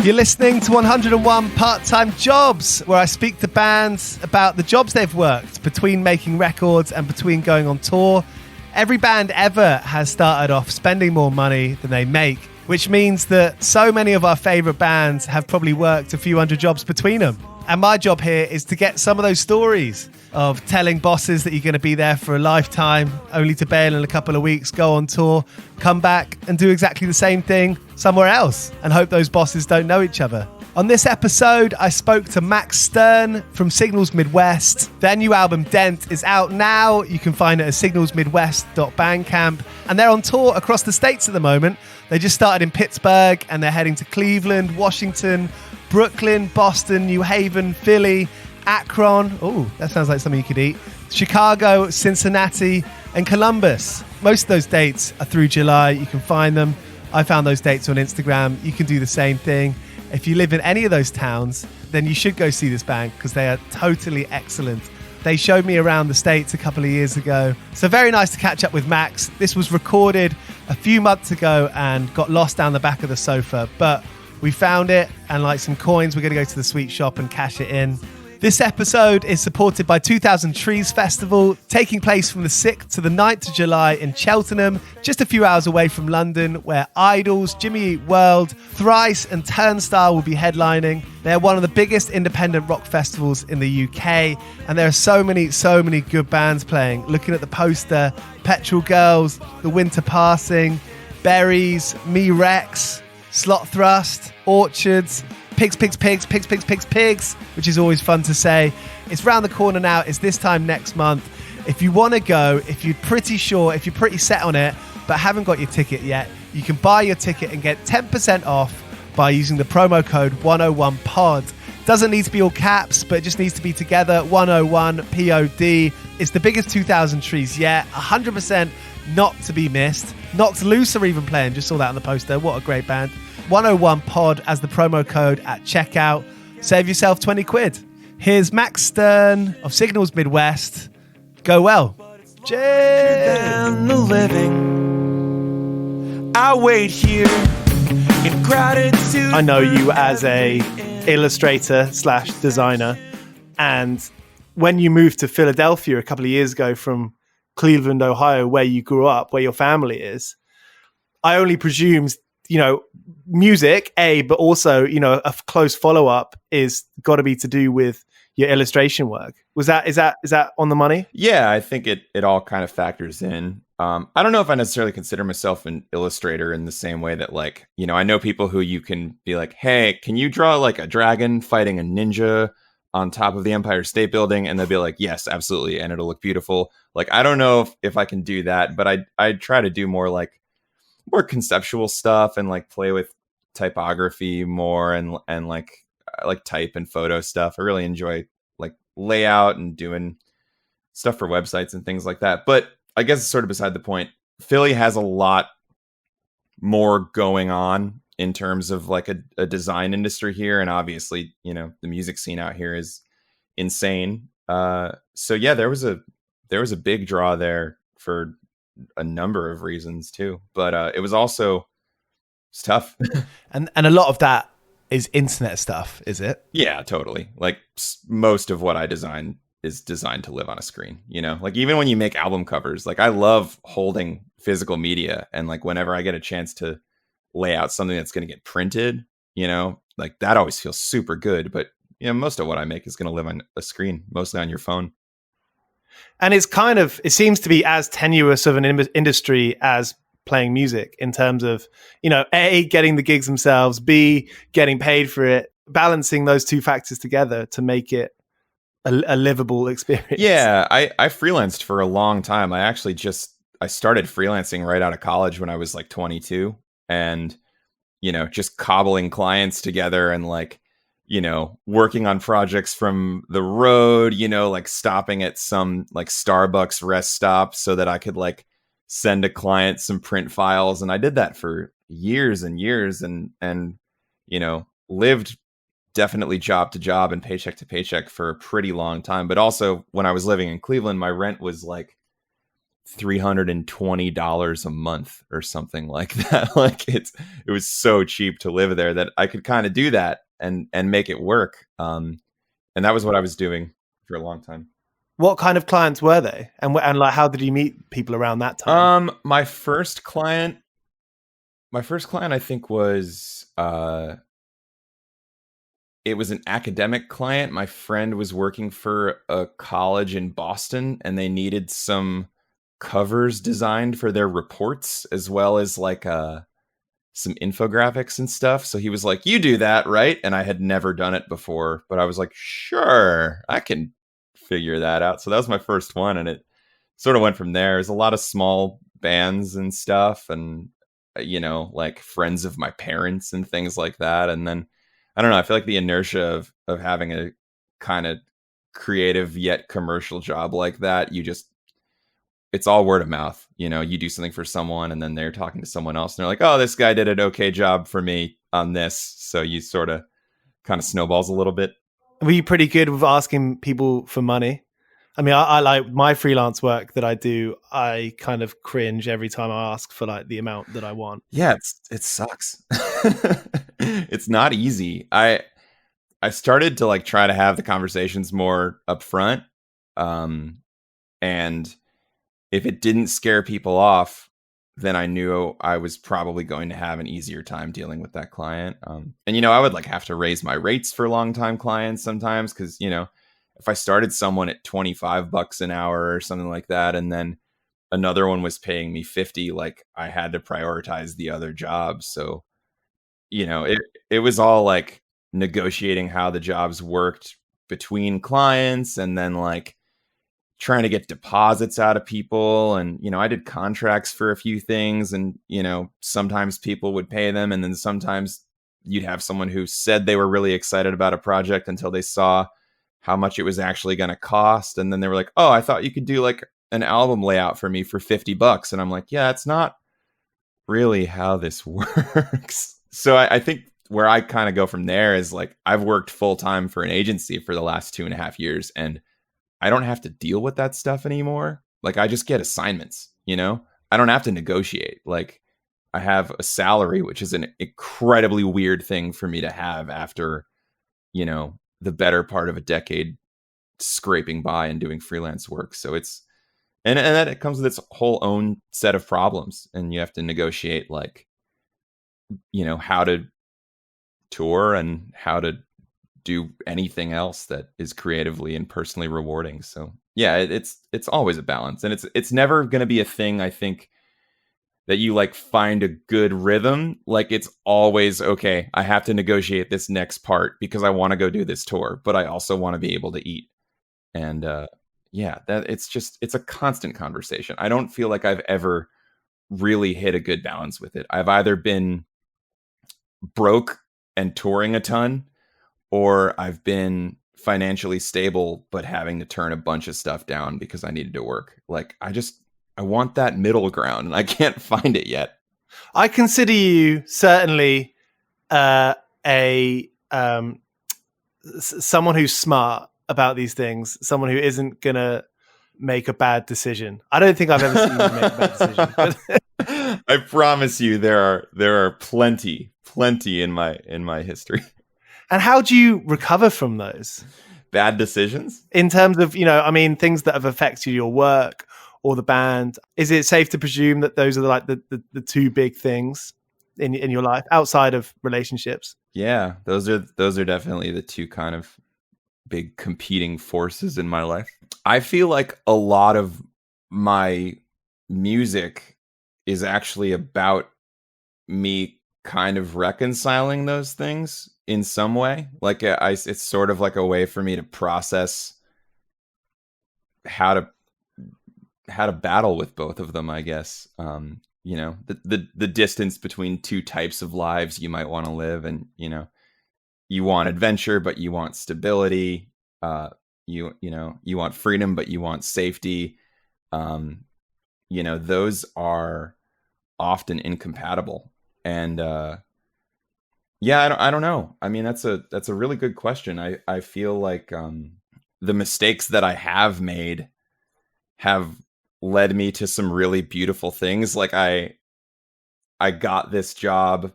You're listening to 101 Part-Time Jobs, where I speak to bands about the jobs they've worked between making records and between going on tour. Every band ever has started off spending more money than they make, which means that so many of our favorite bands have probably worked a few hundred jobs between them. And my job here is to get some of those stories of telling bosses that you're going to be there for a lifetime, only to bail in a couple of weeks, go on tour, come back and do exactly the same thing somewhere else and hope those bosses don't know each other. On this episode, I spoke to Max Stern from Signals Midwest. Their new album, Dent, is out now. You can find it at signalsmidwest.bandcamp. And they're on tour across the states at the moment. They just started in Pittsburgh and they're heading to Cleveland, Washington, Brooklyn, Boston, New Haven, Philly, Akron. Oh, that sounds like something you could eat. Chicago, Cincinnati, and Columbus. Most of those dates are through July. You can find them. I found those dates on Instagram. You can do the same thing. If you live in any of those towns, then you should go see this band because they are totally excellent. They showed me around the States a couple of years ago. So very nice to catch up with Max. This was recorded a few months ago and got lost down the back of the sofa, but we found it, and like some coins, we're going to go to the sweet shop and cash it in. This episode is supported by 2000 Trees Festival, taking place from the 6th to the 9th of July in Cheltenham, just a few hours away from London, where Idols, Jimmy Eat World, Thrice and Turnstile will be headlining. They're one of the biggest independent rock festivals in the UK, and there are so many good bands playing. Looking at the poster, Petrol Girls, The Winter Passing, Berries, Me Rex, Slot Thrust, Orchards, Pigs, which is always fun to say. It's round the corner now. It's this time next month. If you want to go, if you're pretty sure, if you're pretty set on it, but haven't got your ticket yet, you can buy your ticket and get 10% off by using the promo code 101POD. Doesn't need to be all caps, but it just needs to be together, 101 POD. It's the biggest 2000 Trees yet, 100% not to be missed. Knocked Loose are even playing, just saw that on the poster. What a great band. 101 pod as the promo code at checkout. Save yourself 20 quid. Here's Max Stern of Signals Midwest. Go well. Cheers. Down the living. I wait here in gratitude. I know you as a illustrator / designer, and when you moved to Philadelphia a couple of years ago from Cleveland, Ohio, where you grew up, where your family is, I only presumed, music, but also, a close follow-up is got to be to do with your illustration work. Is that on the money? Yeah, I think it all kind of factors in. I don't know if I necessarily consider myself an illustrator in the same way that, I know people who you can be like, hey, can you draw like a dragon fighting a ninja on top of the Empire State Building? And they'll be like, yes, absolutely. And it'll look beautiful. Like, I don't know if I can do that, but I try to do more conceptual stuff and play with typography more and type and photo stuff. I really enjoy layout and doing stuff for websites and things like that. But I guess it's sort of beside the point. Philly has a lot more going on in terms of a design industry here. And obviously, the music scene out here is insane. So yeah, there was a big draw there for a number of reasons too, but it was also, it's tough. and a lot of that is internet stuff, is it? Yeah, totally. Most of what I design is designed to live on a screen, even when you make album covers, I love holding physical media, and whenever I get a chance to lay out something that's going to get printed, that always feels super good. But most of what I make is going to live on a screen, mostly on your phone. And it seems to be as tenuous of an industry as playing music in terms of, A, getting the gigs themselves, B, getting paid for it, balancing those two factors together to make it a livable experience. Yeah, I freelanced for a long time. I started freelancing right out of college when I was 22, and, just cobbling clients together and working on projects from the road, stopping at some Starbucks rest stop so that I could send a client some print files. And I did that for years and years and lived definitely job to job and paycheck to paycheck for a pretty long time. But also when I was living in Cleveland, my rent was $320 a month or something like that. Like it was so cheap to live there that I could kind of do that and make it work. And that was what I was doing for a long time. What kind of clients were they? And like, how did you meet people around that time? My first client, I think was, it was an academic client. My friend was working for a college in Boston, and they needed some covers designed for their reports, as well as like some infographics and stuff. So he was like, "You do that, right?" And I had never done it before, but I was like, "Sure, I can figure that out." So that was my first one, and it sort of went from there. There's a lot of small bands and stuff, and like friends of my parents and things like that. And then I don't know, I feel like the inertia of having a kind of creative yet commercial job like that, it's all word of mouth. You do something for someone and then they're talking to someone else and they're like, "Oh, this guy did an okay job for me on this." So you sort of kind of snowballs a little bit. Were you pretty good with asking people for money? I mean, I like my freelance work that I do. I kind of cringe every time I ask for like the amount that I want. Yeah, it sucks. It's not easy. I started to like try to have the conversations more upfront. And if it didn't scare people off, then I knew I was probably going to have an easier time dealing with that client. And I would like have to raise my rates for long time clients sometimes, because if I started someone at $25 an hour or something like that, and then another one was paying me 50, like I had to prioritize the other jobs. So, it was all like negotiating how the jobs worked between clients, and then like trying to get deposits out of people. And, I did contracts for a few things, and, sometimes people would pay them. And then sometimes you'd have someone who said they were really excited about a project until they saw how much it was actually going to cost. And then they were like, "Oh, I thought you could do like an album layout for me for $50. And I'm like, "Yeah, it's not really how this works." So I think where I kind of go from there is like, I've worked full time for an agency for the last 2.5 years, and I don't have to deal with that stuff anymore. Like I just get assignments, I don't have to negotiate. Like I have a salary, which is an incredibly weird thing for me to have after, the better part of a decade scraping by and doing freelance work. So it's, and that it comes with its whole own set of problems, and you have to negotiate like, how to tour and how to do anything else that is creatively and personally rewarding. So yeah, it's always a balance, and it's never going to be a thing, I think, that you like find a good rhythm. Like it's always, okay, I have to negotiate this next part because I want to go do this tour, but I also want to be able to eat. And yeah, that it's a constant conversation. I don't feel like I've ever really hit a good balance with it. I've either been broke and touring a ton, or I've been financially stable but having to turn a bunch of stuff down because I needed to work. Like I want that middle ground, and I can't find it yet. I consider you certainly someone who's smart about these things, someone who isn't gonna make a bad decision. I don't think I've ever seen you make a bad decision. But I promise you, there are plenty in my history. And how do you recover from those bad decisions? In terms of, things that have affected your work or the band? Is it safe to presume that those are like the two big things in your life outside of relationships? Yeah, those are definitely the two kind of big competing forces in my life. I feel like a lot of my music is actually about me kind of reconciling those things in some way. Like it's sort of like a way for me to process how to battle with both of them, I guess. The distance between two types of lives you might want to live, and you want adventure but you want stability, you want freedom but you want safety. Those are often incompatible. And yeah, I don't know. I mean, that's a really good question. I feel like the mistakes that I have made have led me to some really beautiful things. Like I got this job,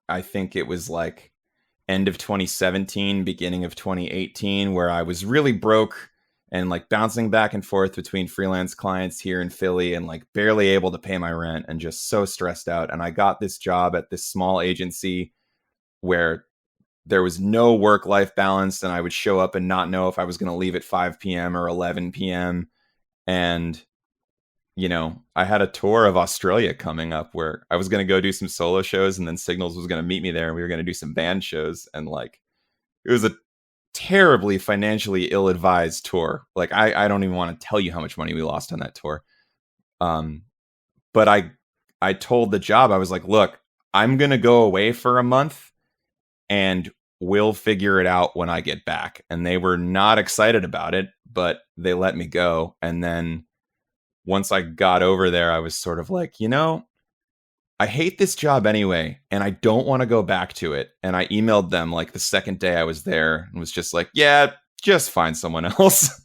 I think it was like end of 2017, beginning of 2018, where I was really broke and like bouncing back and forth between freelance clients here in Philly and like barely able to pay my rent and just so stressed out. And I got this job at this small agency where there was no work-life balance, and I would show up and not know if I was going to leave at 5 p.m. or 11 p.m. And, you know, I had a tour of Australia coming up where I was going to go do some solo shows, and then Signals was going to meet me there, and we were going to do some band shows. And like, it was a terribly financially ill-advised tour. Like, I don't even want to tell you how much money we lost on that tour. But I told the job, I was like, look, I'm going to go away for a month and we'll figure it out when I get back. And they were not excited about it, but they let me go. And then once I got over there, I was sort of like, you know, I hate this job anyway, and I don't want to go back to it. And I emailed them like the second day I was there and was just like, yeah, just find someone else.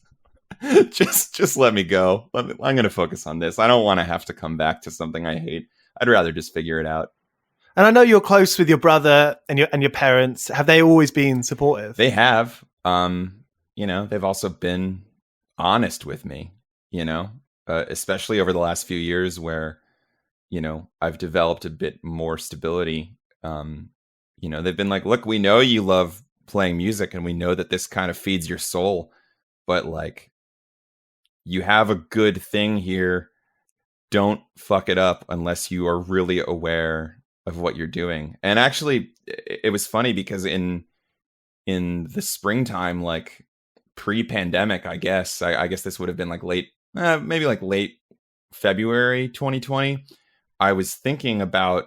just let me go. I'm going to focus on this. I don't want to have to come back to something I hate. I'd rather just figure it out. And I know you're close with your brother and your parents. Have they always been supportive? They have. You know, they've also been honest with me, you know, especially over the last few years where, you know, I've developed a bit more stability. You know, they've been like, look, we know you love playing music and we know that this kind of feeds your soul, but like, you have a good thing here. Don't fuck it up unless you are really aware of what you're doing. And actually, it was funny because in the springtime, like pre-pandemic, I guess this would have been like maybe like late February 2020. I was thinking about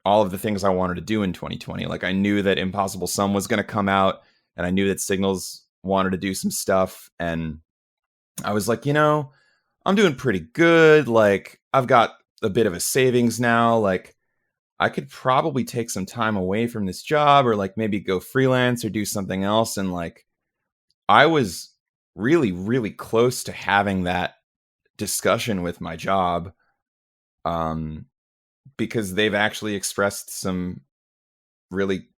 all of the things I wanted to do in 2020. Like I knew that Impossible Sum was going to come out, and I knew that Signals wanted to do some stuff. And I was like, you know, I'm doing pretty good. Like I've got a bit of a savings now. Like I could probably take some time away from this job, or like maybe go freelance or do something else. And like, I was really, really close to having that discussion with my job, because they've actually expressed some really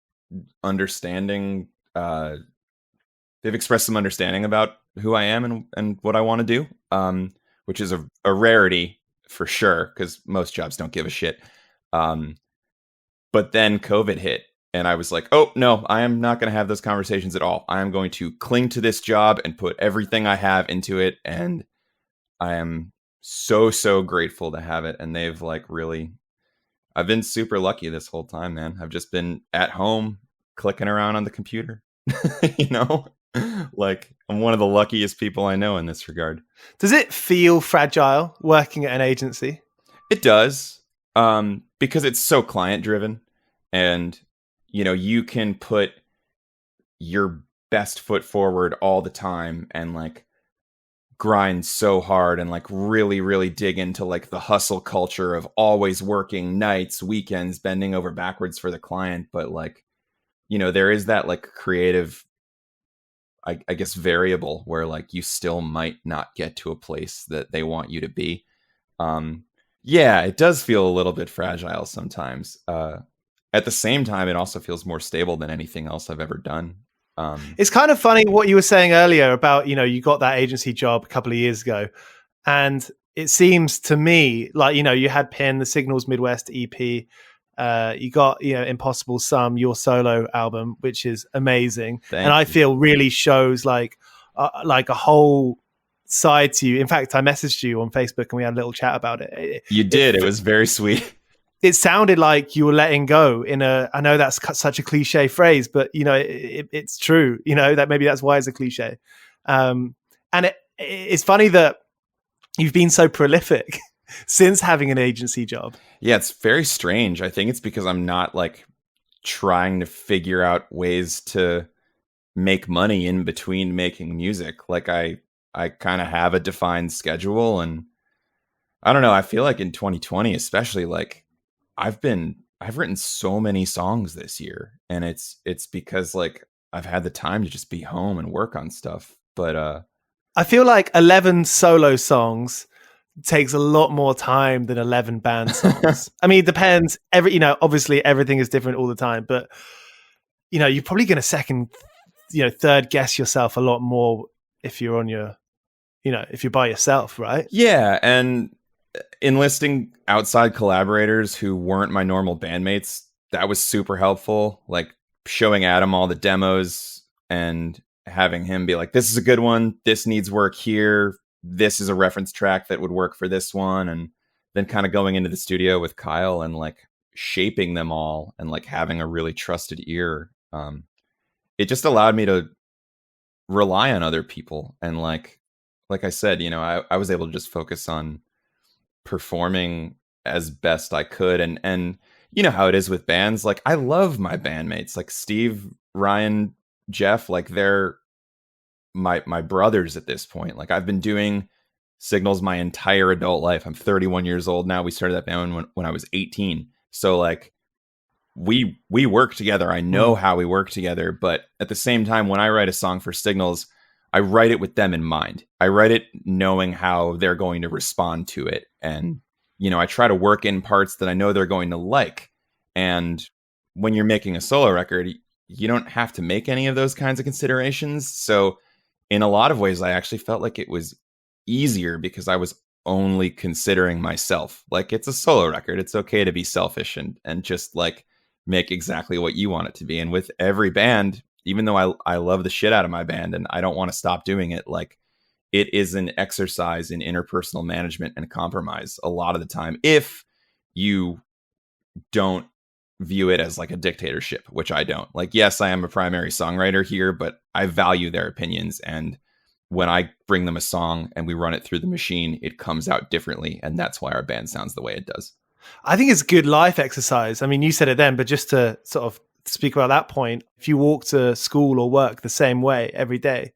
understanding. They've expressed some understanding about who I am and what I want to do, which is a rarity for sure, because most jobs don't give a shit. But then COVID hit, and I was like, oh, no, I am not going to have those conversations at all. I am going to cling to this job and put everything I have into it. And I am so, so grateful to have it. And they've like really, I've been super lucky this whole time, man. I've just been at home clicking around on the computer, you know, like I'm one of the luckiest people I know in this regard. Does it feel fragile working at an agency? It does, because it's so client driven. And, you know, you can put your best foot forward all the time and like grind so hard and like really, really dig into like the hustle culture of always working nights, weekends, bending over backwards for the client. But like, you know, there is that like creative, I guess, variable where like you still might not get to a place that they want you to be. Yeah, it does feel a little bit fragile sometimes. At the same time, it also feels more stable than anything else I've ever done. It's kind of funny what you were saying earlier about, you know, you got that agency job a couple of years ago. And it seems to me like, you know, you had Pin, the Signals Midwest EP. You got, you know, Impossible Sum, your solo album, which is amazing. Thank and I you. feel really shows like a whole side to you. In fact, I messaged you on Facebook and we had a little chat about it. You did. It was very sweet. It sounded like you were letting go I know that's such a cliche phrase, but you know, it's true, you know, that maybe that's why it's a cliche. And it's funny that you've been so prolific since having an agency job. Yeah, it's very strange. I think it's because I'm not like trying to figure out ways to make money in between making music. Like I kind of have a defined schedule, and I don't know, I feel like in 2020, especially, like I've written so many songs this year, and it's because like I've had the time to just be home and work on stuff. But I feel like 11 solo songs takes a lot more time than 11 band songs. I mean, it depends. Obviously everything is different all the time, but you're probably going to third guess yourself a lot more if you're on your, if you're by yourself, right? Yeah. And enlisting outside collaborators who weren't my normal bandmates, that was super helpful. Like showing Adam all the demos and having him be like, this is a good one. This needs work here. This is a reference track that would work for this one. And then kind of going into the studio with Kyle and like shaping them all and like having a really trusted ear. It just allowed me to rely on other people. And like I said, I was able to just focus on performing as best I could. And you know how it is with bands. Like I love my bandmates, like Steve, Ryan, Jeff, like they're my brothers at this point. Like I've been doing Signals my entire adult life. I'm 31 years old now. We started that band when I was 18. So like we work together. I know how we work together, but at the same time, when I write a song for Signals, I write it with them in mind. I write it knowing how they're going to respond to it. And, I try to work in parts that I know they're going to like. And when you're making a solo record, you don't have to make any of those kinds of considerations. So in a lot of ways, I actually felt like it was easier because I was only considering myself. Like it's a solo record. It's okay to be selfish and just like make exactly what you want it to be. And with every band, even though I love the shit out of my band and I don't want to stop doing it, like it is an exercise in interpersonal management and compromise a lot of the time. If you don't view it as like a dictatorship, which I don't. Like, yes, I am a primary songwriter here, but I value their opinions. And when I bring them a song and we run it through the machine, it comes out differently. And that's why our band sounds the way it does. I think it's a good life exercise. I mean, you said it then, but just to sort of speak about that point, if you walk to school or work the same way every day,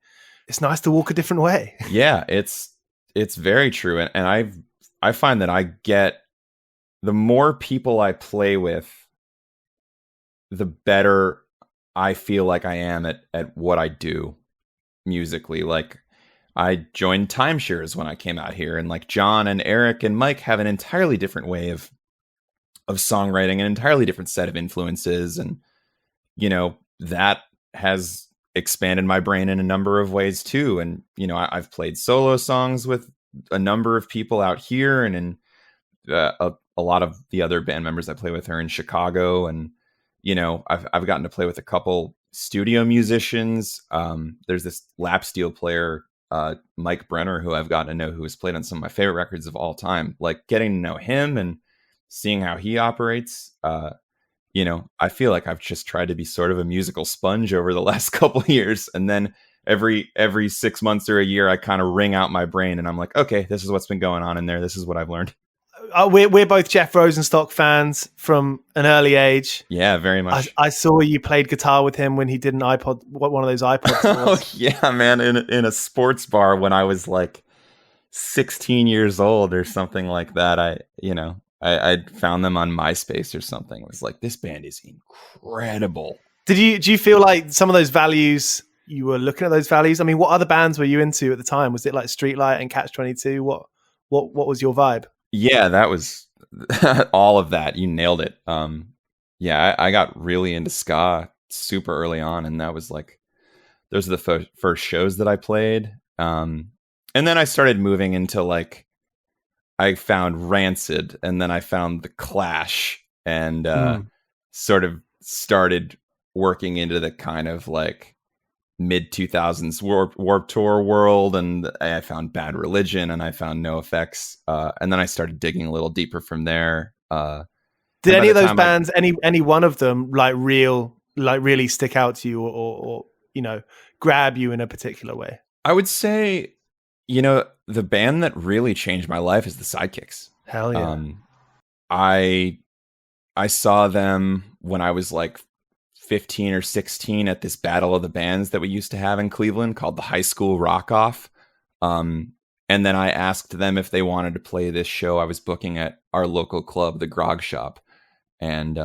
it's nice to walk a different way. Yeah, it's very true. And I find that I get, the more people I play with, the better I feel like I am at what I do musically. Like I joined Timeshares when I came out here, and like John and Eric and Mike have an entirely different way of songwriting, an entirely different set of influences. And, that has expanded my brain in a number of ways too. And, I've played solo songs with a number of people out here, and in a lot of the other band members I play with are in Chicago. And, I've gotten to play with a couple studio musicians. There's this lap steel player, Mike Brenner, who I've gotten to know, who has played on some of my favorite records of all time. Like getting to know him and seeing how he operates, I feel like I've just tried to be sort of a musical sponge over the last couple of years. And then every 6 months or a year, I kind of wring out my brain and I'm like, okay, this is what's been going on in there. This is what I've learned. We're both Jeff Rosenstock fans from an early age. Yeah, very much. I saw you played guitar with him when he did one of those iPods. Oh, yeah, man. In a sports bar when I was like 16 years old or something like that. I found them on MySpace or something. It was like, this band is incredible. Do you feel like some of those values, you were looking at those values? I mean, what other bands were you into at the time? Was it like Streetlight and Catch-22? What was your vibe? Yeah, that was all of that. You nailed it. I got really into ska super early on, and that was like, those are the first shows that I played. And then I started moving into like, I found Rancid, and then I found The Clash, and sort of started working into the kind of like mid 2000s Warp Tour world, and I found Bad Religion, and I found NoFX, and then I started digging a little deeper from there. Did any of those bands, any one of them, really stick out to you, or grab you in a particular way? I would say, the band that really changed my life is the Sidekicks. Hell yeah! I saw them when I was like 15 or 16 at this battle of the bands that we used to have in Cleveland called the High School Rock Off. And then I asked them if they wanted to play this show I was booking at our local club, the Grog Shop. And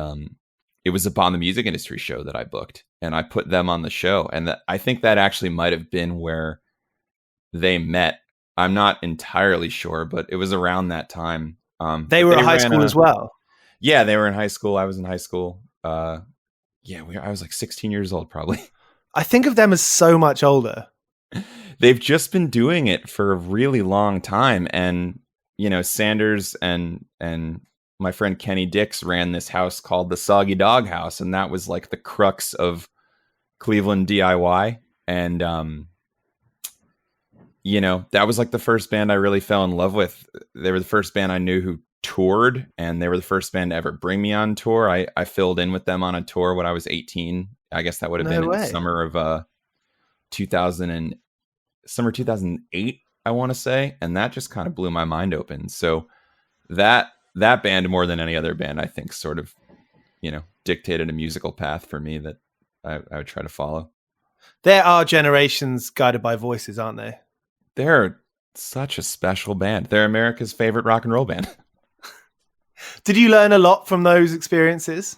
it was Upon the Music Industry show that I booked, and I put them on the show. And I think that actually might have been where they met. I'm not entirely sure, but it was around that time. They were at high school as well. Yeah, they were in high school. I was in high school. I was like 16 years old, probably. I think of them as so much older. They've just been doing it for a really long time. And, Sanders and my friend Kenny Dix ran this house called the Soggy Dog House. And that was like the crux of Cleveland DIY. And, that was like the first band I really fell in love with. They were the first band I knew who toured, and they were the first band to ever bring me on tour. I filled in with them on a tour when I was 18. I guess that would have been in the summer of 2008, I want to say. And that just kind of blew my mind open. So that band, more than any other band, I think sort of, dictated a musical path for me that I would try to follow. There are generations guided by voices, aren't they? They're such a special band. They're America's favorite rock and roll band. Did you learn a lot from those experiences?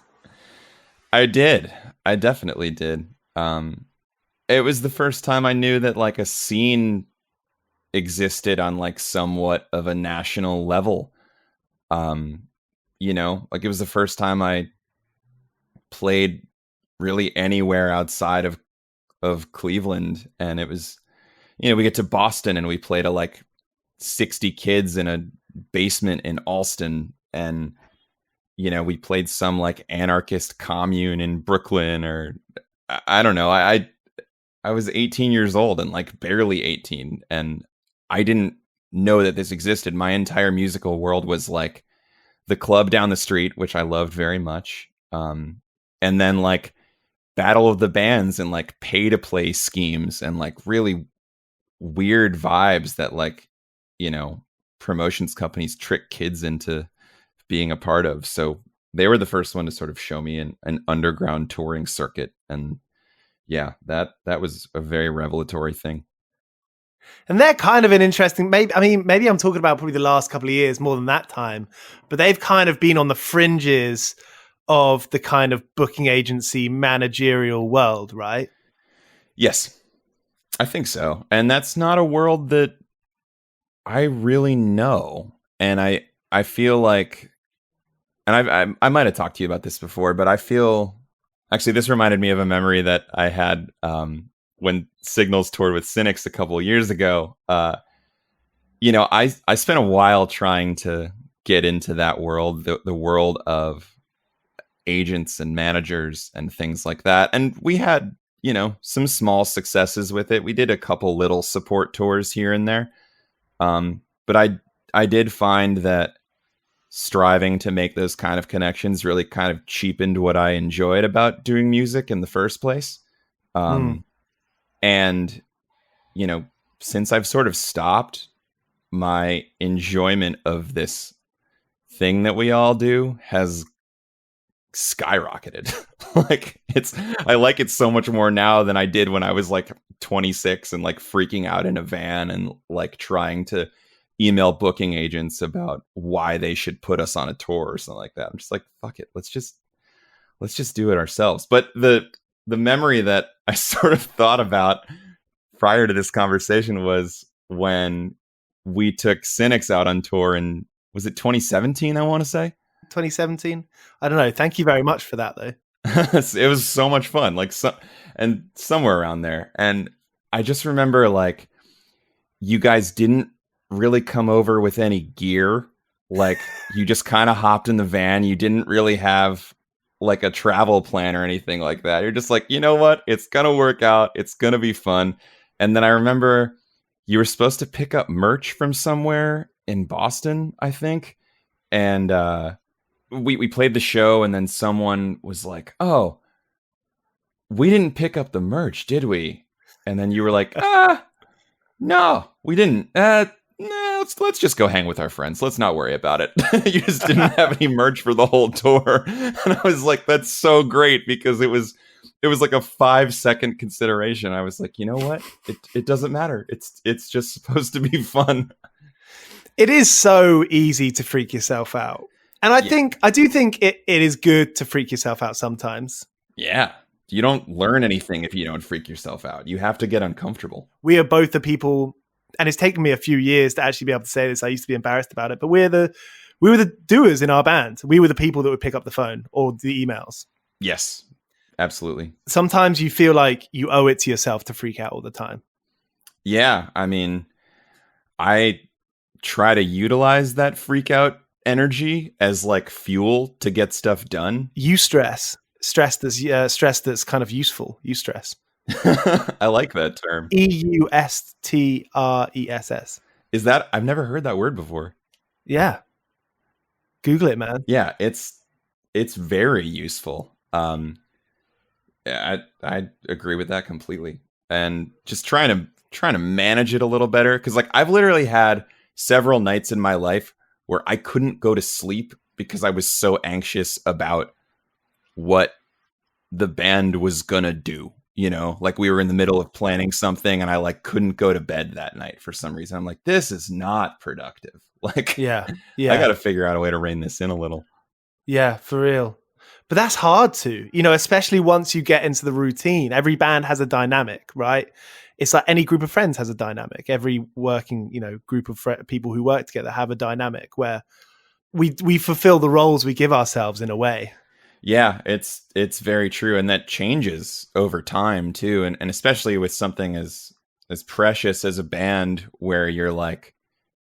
I did. I definitely did. It was the first time I knew that like a scene existed on like somewhat of a national level. Like it was the first time I played really anywhere outside of Cleveland. And it was, we get to Boston and we play to like 60 kids in a basement in Alston. And, we played some like anarchist commune in Brooklyn, or I don't know. I was 18 years old and like barely 18. And I didn't know that this existed. My entire musical world was like the club down the street, which I loved very much. And then like Battle of the Bands and like pay to play schemes and like really weird vibes that like, promotions companies trick kids into being a part of. So they were the first one to sort of show me an underground touring circuit. And yeah, that was a very revelatory thing. And they're kind of an interesting, maybe I'm talking about probably the last couple of years more than that time, but they've kind of been on the fringes of the kind of booking agency managerial world, right? Yes, I think so. And that's not a world that I really know. And I feel like, and I might have talked to you about this before, but I feel, actually, this reminded me of a memory that I had when Signals toured with Cynics a couple of years ago. I spent a while trying to get into that world, the world of agents and managers and things like that. And we had, some small successes with it. We did a couple little support tours here and there. But I did find that striving to make those kind of connections really kind of cheapened what I enjoyed about doing music in the first place. And, since I've sort of stopped, my enjoyment of this thing that we all do has skyrocketed. I like it so much more now than I did when I was like 26 and like freaking out in a van and like trying to email booking agents about why they should put us on a tour or something like that. I'm just like, fuck it. Let's just do it ourselves. But the memory that I sort of thought about prior to this conversation was when we took Cynics out on tour in, was it 2017? I want to say 2017. I don't know. Thank you very much for that though. It was so much fun, and somewhere around there. And I just remember like you guys didn't really come over with any gear. Like you just kind of hopped in the van. You didn't really have like a travel plan or anything like that. You're just like, you know what? It's going to work out. It's going to be fun. And then I remember you were supposed to pick up merch from somewhere in Boston, I think. And we played the show, and then someone was like, oh, we didn't pick up the merch, did we? And then you were like, no, we didn't. No, let's just go hang with our friends. Let's not worry about it. You just didn't have any merch for the whole tour. And I was like, that's so great, because it was like a 5-second consideration. I was like, you know what? It doesn't matter. It's just supposed to be fun. It is so easy to freak yourself out. And I do think it is good to freak yourself out sometimes. Yeah. You don't learn anything if you don't freak yourself out. You have to get uncomfortable. We are both the people and it's taken me a few years to actually be able to say this. I used to be embarrassed about it, but we were the doers in our band. We were the people that would pick up the phone or the emails. Yes, absolutely. Sometimes you feel like you owe it to yourself to freak out all the time. Yeah, I mean, I try to utilize that freak out energy as like fuel to get stuff done. Eustress, stress that's kind of useful. Eustress. I like that term. EUSTRESS. Is that, I've never heard that word before. Yeah. Google it, man. Yeah, it's very useful. Yeah, I agree with that completely. And just trying to manage it a little better, because like I've literally had several nights in my life where I couldn't go to sleep because I was so anxious about what the band was gonna do. You know, like we were in the middle of planning something and I like couldn't go to bed that night for some reason. I'm like, this is not productive. Like, yeah. I got to figure out a way to rein this in a little. Yeah, for real. But that's hard to, especially once you get into the routine. Every band has a dynamic, right? It's like any group of friends has a dynamic. Every working, group of people who work together have a dynamic where we fulfill the roles we give ourselves in a way. Yeah, it's very true. And that changes over time too. And especially with something as precious as a band where you're like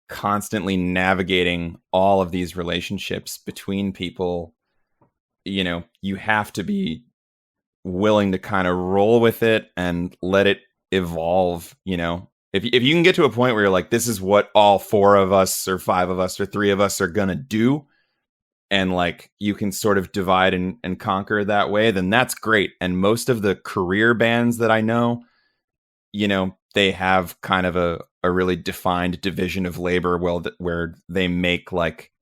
constantly navigating all of these relationships between people, you have to be willing to kind of roll with it and let it evolve. If you can get to a point where you're like, this is what all 4 of us or 5 of us or 3 of us are gonna do, and like you can sort of divide and conquer that way, then that's great. And most of the career bands that I know, they have kind of a really defined division of labor where they make like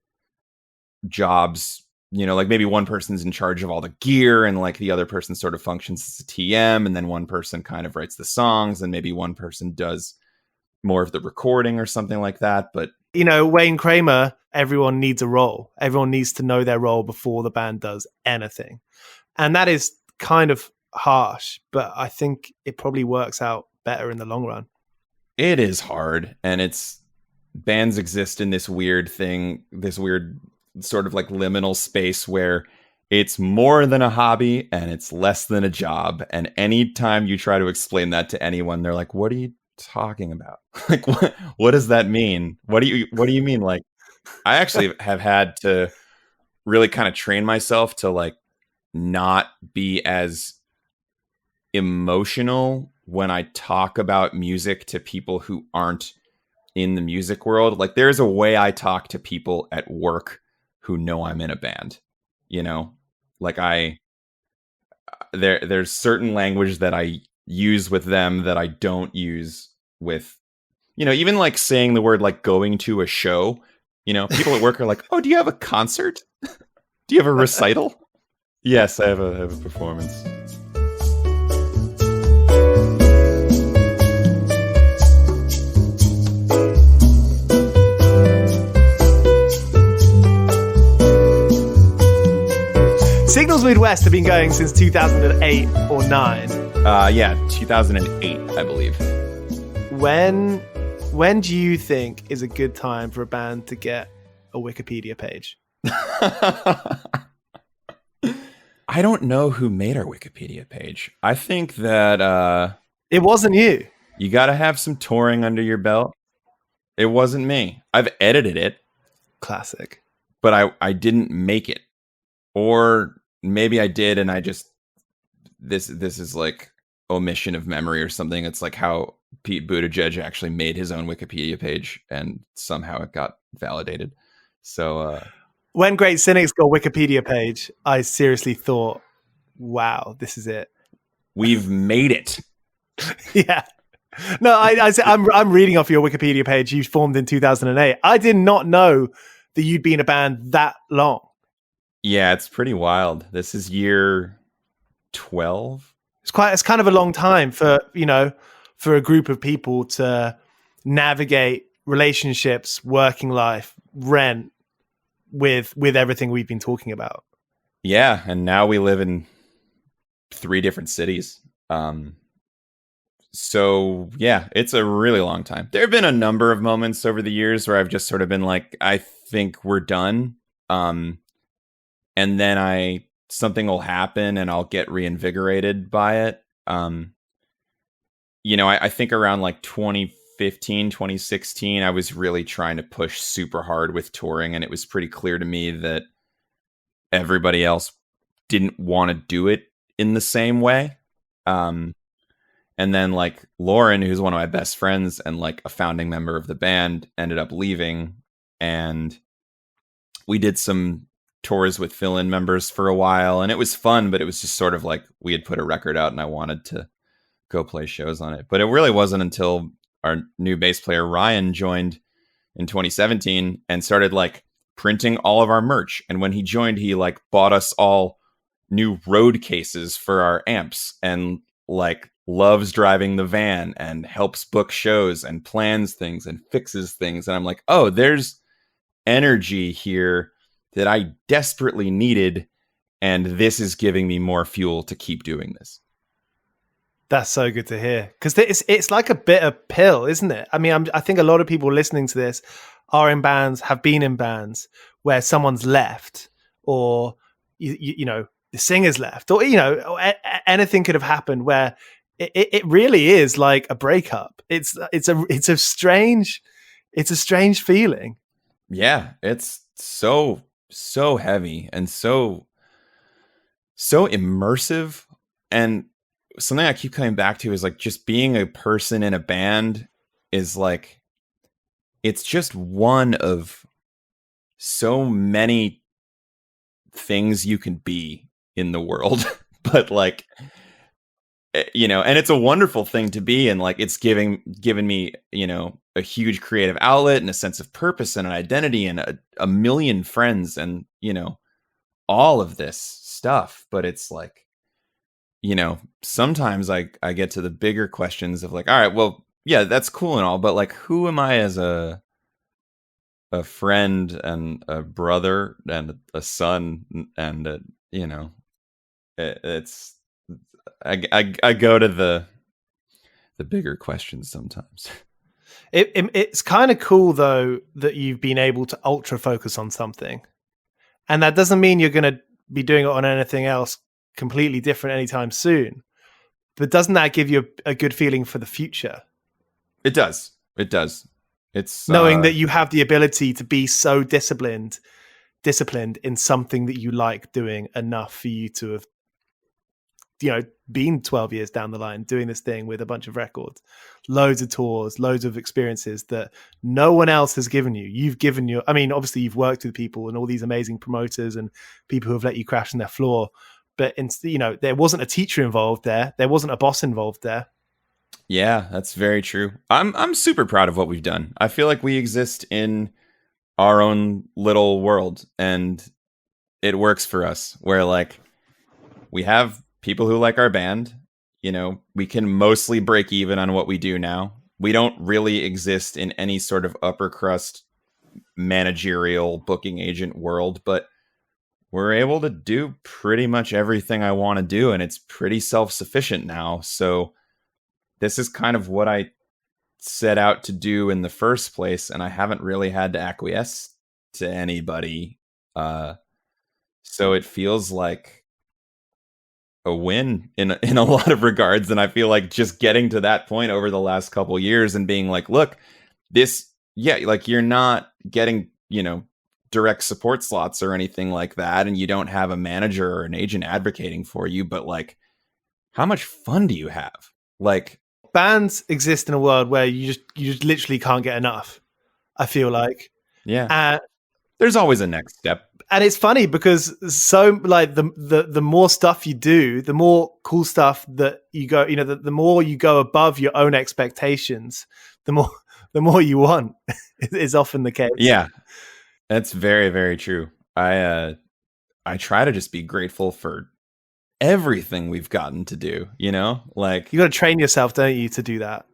jobs, like maybe one person's in charge of all the gear and like the other person sort of functions as a TM, and then one person kind of writes the songs and maybe one person does more of the recording or something like that. But Wayne Kramer, everyone needs a role. Everyone needs to know their role before the band does anything. And that is kind of harsh, but I think it probably works out better in the long run. It is hard. And bands exist in this weird sort of like liminal space where it's more than a hobby and it's less than a job. And anytime you try to explain that to anyone, they're like, what are you talking about? Like, what does that mean? What do you mean? Like, I actually have had to really kind of train myself to like not be as emotional when I talk about music to people who aren't in the music world. Like, there's a way I talk to people at work who know I'm in a band, like there's certain language that I use with them that I don't use with, even like saying the word like going to a show, people at work are like, oh, do you have a concert? Do you have a recital? Yes, I have a performance. Signals Midwest have been going since 2008 or 9. Yeah, 2008, I believe. When do you think is a good time for a band to get a Wikipedia page? I don't know who made our Wikipedia page. I think that it wasn't you. You got to have some touring under your belt. It wasn't me. I've edited it. Classic. But I didn't make it. Or maybe I did and I just this is like omission of memory or something. It's like how Pete Buttigieg actually made his own Wikipedia page and somehow it got validated. So when Great Cynics got a Wikipedia page, I seriously thought, wow, this is it. We've made it. Yeah. No, I'm reading off your Wikipedia page. You formed in 2008. I did not know that you'd been a band that long. Yeah, it's pretty wild. This is year 12. It's kind of a long time for a group of people to navigate relationships, working life, rent with everything we've been talking about. Yeah, and now we live in 3 different cities. So yeah, it's a really long time. There have been a number of moments over the years where I've just sort of been like, I think we're done. And then something will happen and I'll get reinvigorated by it. I think around like 2015, 2016, I was really trying to push super hard with touring, and it was pretty clear to me that everybody else didn't want to do it in the same way. And then like Lauren, who's one of my best friends and like a founding member of the band, ended up leaving, and we did some tours with fill-in members for a while, and it was fun, but it was just sort of like we had put a record out and I wanted to go play shows on it. But it really wasn't until our new bass player Ryan joined in 2017 and started like printing all of our merch. And when he joined, he like bought us all new road cases for our amps, and like loves driving the van and helps book shows and plans things and fixes things. And I'm like, oh, there's energy here that I desperately needed, and this is giving me more fuel to keep doing this. That's so good to hear, because it's like a bitter pill, isn't it? I mean, I think a lot of people listening to this are in bands, have been in bands where someone's left, or you know, the singer's left, or anything could have happened where it really is like a breakup. It's a strange feeling. Yeah, it's so heavy and so immersive. And something I keep coming back to is like just being a person in a band is like, it's just one of so many things you can be in the world. But like, and it's a wonderful thing to be, and like it's given me, a huge creative outlet and a sense of purpose and an identity and a million friends and, all of this stuff. But it's like, sometimes I get to the bigger questions of like, all right, well, yeah, that's cool and all, but like, who am I as a friend and a brother and a son? And, it's, I go to the bigger questions sometimes. It's kind of cool though that you've been able to ultra focus on something, and that doesn't mean you're going to be doing it on anything else completely different anytime soon. But doesn't that give you a good feeling for the future? It does. It's knowing that you have the ability to be so disciplined in something that you like doing enough for you to have, been 12 years down the line doing this thing with a bunch of records, loads of tours, loads of experiences that no one else has given you. You've given I mean, obviously you've worked with people and all these amazing promoters and people who have let you crash on their floor, but there wasn't a teacher involved there. There wasn't a boss involved there. Yeah, that's very true. I'm super proud of what we've done. I feel like we exist in our own little world, and it works for us, where like we have people who like our band. We can mostly break even on what we do now. We don't really exist in any sort of upper crust managerial booking agent world, but we're able to do pretty much everything I want to do, and it's pretty self-sufficient now. So this is kind of what I set out to do in the first place, and I haven't really had to acquiesce to anybody. So it feels like a win in a lot of regards. And I feel like just getting to that point over the last couple years and being like, look, like you're not getting, direct support slots or anything like that, and you don't have a manager or an agent advocating for you, but like, how much fun do you have? Like, bands exist in a world where you just literally can't get enough, I feel like. Yeah. There's always a next step. And it's funny because so like the more stuff you do, the more cool stuff that you go, the more you go above your own expectations, the more you want is often the case. Yeah, that's very, very true. I try to just be grateful for everything we've gotten to do, like you got to train yourself, don't you, to do that?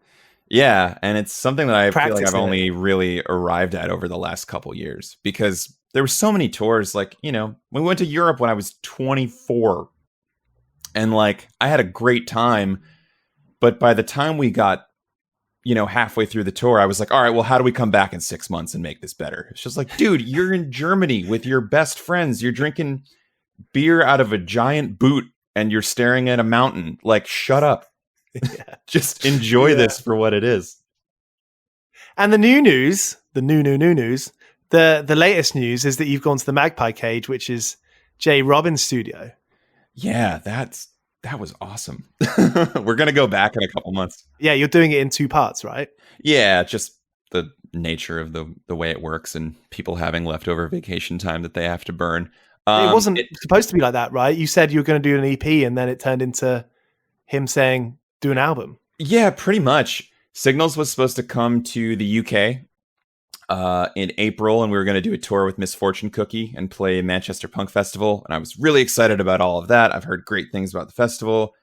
Yeah. And it's something that I feel like I've only really arrived at over the last couple years, because there were so many tours. Like, we went to Europe when I was 24, and like I had a great time, But by the time we got, halfway through the tour, I was like, all right, well, how do we come back in 6 months and make this better? It's just like, dude, you're in Germany with your best friends. You're drinking beer out of a giant boot and you're staring at a mountain. Like, shut up. Yeah. Just enjoy this for what it is. And the new news, the news, the latest news is that you've gone to the Magpie Cage, which is Jay Robbins' studio. Yeah, that was awesome. We're going to go back in a couple months. Yeah, you're doing it in 2 parts, right? Yeah, just the nature of the way it works and people having leftover vacation time that they have to burn. It wasn't supposed to be like that, right? You said you were going to do an EP and then it turned into him saying, do an album. Yeah, pretty much. Signals was supposed to come to the UK in April, and we were going to do a tour with Misfortune Cookie and play Manchester Punk Festival. And I was really excited about all of that. I've heard great things about the festival.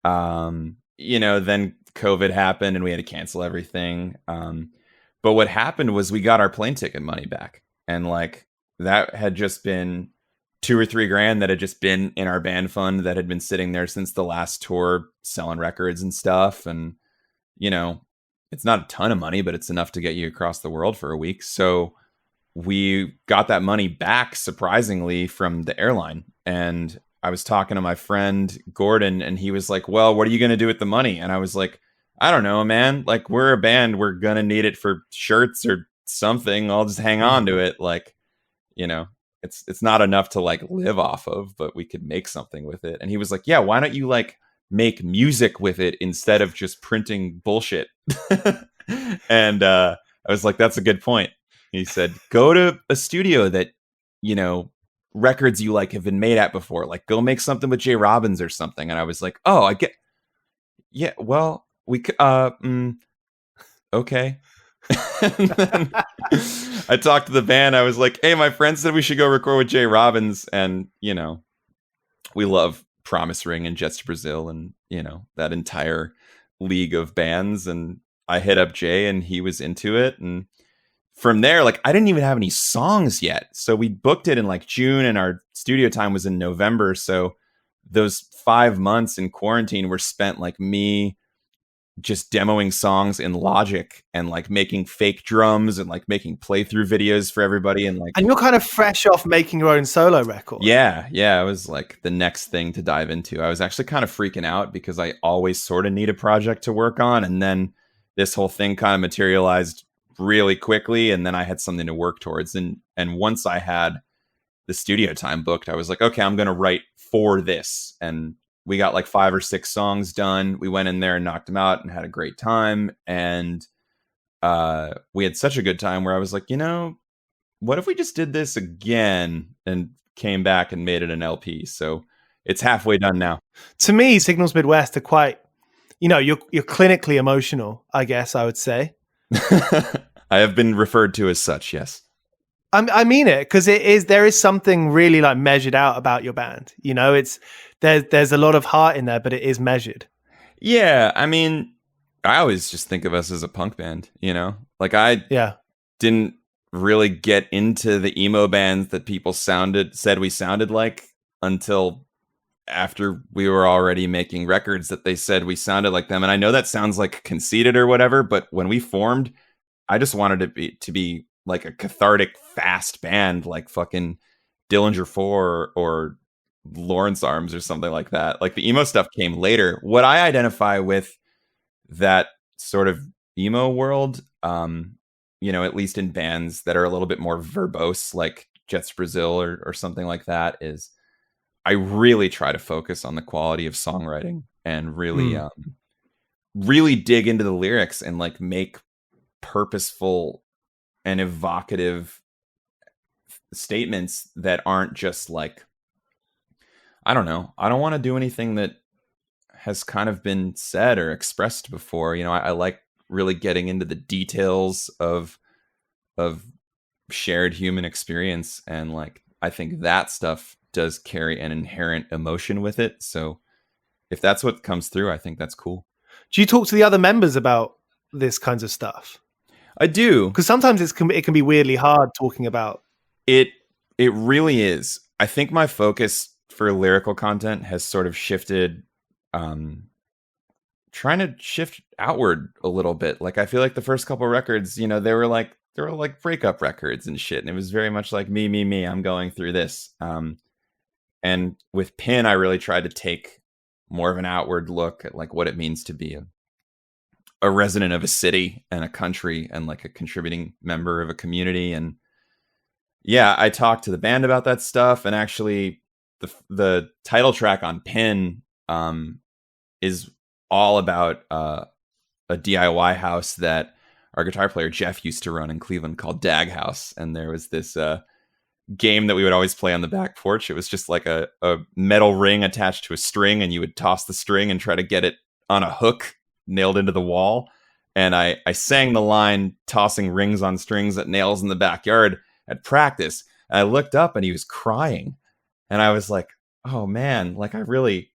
Then COVID happened and we had to cancel everything. But what happened was we got our plane ticket money back. And like that had just been $2 or $3 grand that had just been in our band fund that had been sitting there since the last tour, selling records and stuff. And, it's not a ton of money, but it's enough to get you across the world for a week. So we got that money back, surprisingly, from the airline. And I was talking to my friend Gordon, and he was like, well, what are you going to do with the money? And I was like, I don't know, man. Like, we're a band. We're going to need it for shirts or something. I'll just hang on to it. Like, it's not enough to like live off of, but we could make something with it. And he was like, yeah, why don't you like make music with it instead of just printing bullshit? And I was like, that's a good point. He said, go to a studio that, records you like have been made at before. Like, go make something with Jay Robbins or something. And I was like, oh, I get, yeah, well, we could, okay. And then I talked to the band. I was like, hey, my friend said we should go record with Jay Robbins. And, we love Promise Ring and Jets to Brazil and, that entire league of bands. And I hit up Jay and he was into it. And from there, like, I didn't even have any songs yet. So we booked it in like June and our studio time was in November. So those 5 months in quarantine were spent like me just demoing songs in Logic and like making fake drums and like making playthrough videos for everybody. And you're kind of fresh off making your own solo record. Yeah. It was like the next thing to dive into. I was actually kind of freaking out because I always sort of need a project to work on. And then this whole thing kind of materialized really quickly. And then I had something to work towards. And once I had the studio time booked, I was like, okay, I'm going to write for this. And we got like 5 or 6 songs done. We went in there and knocked them out and had a great time. And we had such a good time where I was like, what if we just did this again and came back and made it an LP? So it's halfway done now. To me, Signals Midwest are quite, you're clinically emotional, I guess I would say. I have been referred to as such, yes. I mean it, because there is something really like measured out about your band. There's a lot of heart in there, but it is measured. Yeah, I mean, I always just think of us as a punk band, Like I didn't really get into the emo bands that people said we sounded like until after we were already making records that they said we sounded like them. And I know that sounds like conceited or whatever, but when we formed, I just wanted to be like a cathartic, fast band, like fucking Dillinger 4 or Lawrence Arms or something like that. Like the emo stuff came later. What I identify with that sort of emo world, at least in bands that are a little bit more verbose, like Jets Brazil or something like that, is I really try to focus on the quality of songwriting and really dig into the lyrics and like make purposeful and evocative statements that aren't just like, I don't know, I don't want to do anything that has kind of been said or expressed before. I like really getting into the details of shared human experience. And like, I think that stuff does carry an inherent emotion with it. So if that's what comes through, I think that's cool. Do you talk to the other members about this kinds of stuff? I do. Because sometimes it can be weirdly hard talking about. It really is. I think my focus for lyrical content has sort of shifted trying to shift outward a little bit. Like, I feel like the first couple records, you know, they were like breakup records and shit. And it was very much like me, I'm going through this. And with Pin, I really tried to take more of an outward look at like what it means to be a resident of a city and a country and like a contributing member of a community. And yeah, I talked to the band about that stuff. And actually the title track on Pin is all about a DIY house that our guitar player Jeff used to run in Cleveland called Dag House. And there was this game that we would always play on the back porch. It was just like a metal ring attached to a string, and you would toss the string and try to get it on a hook nailed into the wall. And I sang the line, tossing rings on strings at nails in the backyard at practice. And I looked up and he was crying. And I was like, oh man, like I really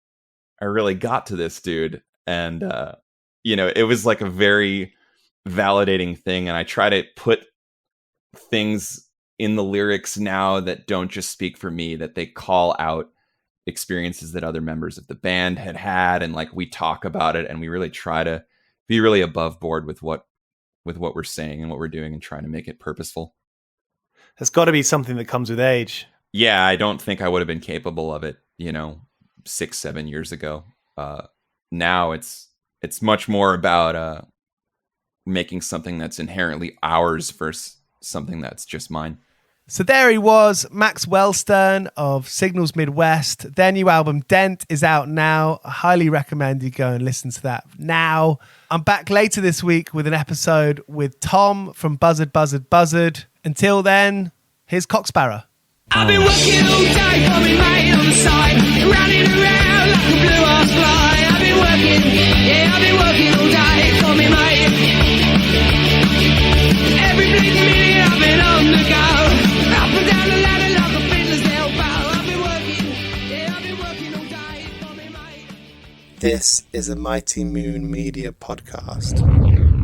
got to this dude. And, you know, it was like a very validating thing. And I try to put things in the lyrics now that don't just speak for me, that they call out experiences that other members of the band had. And like, we talk about it and we really try to be really above board with what we're saying and what we're doing and trying to make it purposeful. There's got to be something that comes with age. Yeah. I don't think I would have been capable of it, you know, 6-7 years ago. Now it's much more about making something that's inherently ours versus something that's just mine. So there he was, Maxwell of Signals Midwest. Their new album Dent is out now. I highly recommend you go and listen to that now. I'm back later this week with an episode with Tom from Buzzard. Until then, here's Sparrer. I've been working all day for me mate on the side, running around like a blue-ass fly. I've been working all day for me mate. Every bleeding minute I've been on the go, up and down the ladder like a fiddler's elbow. I've been working all day for me mate. This is a Mighty Moon Media podcast.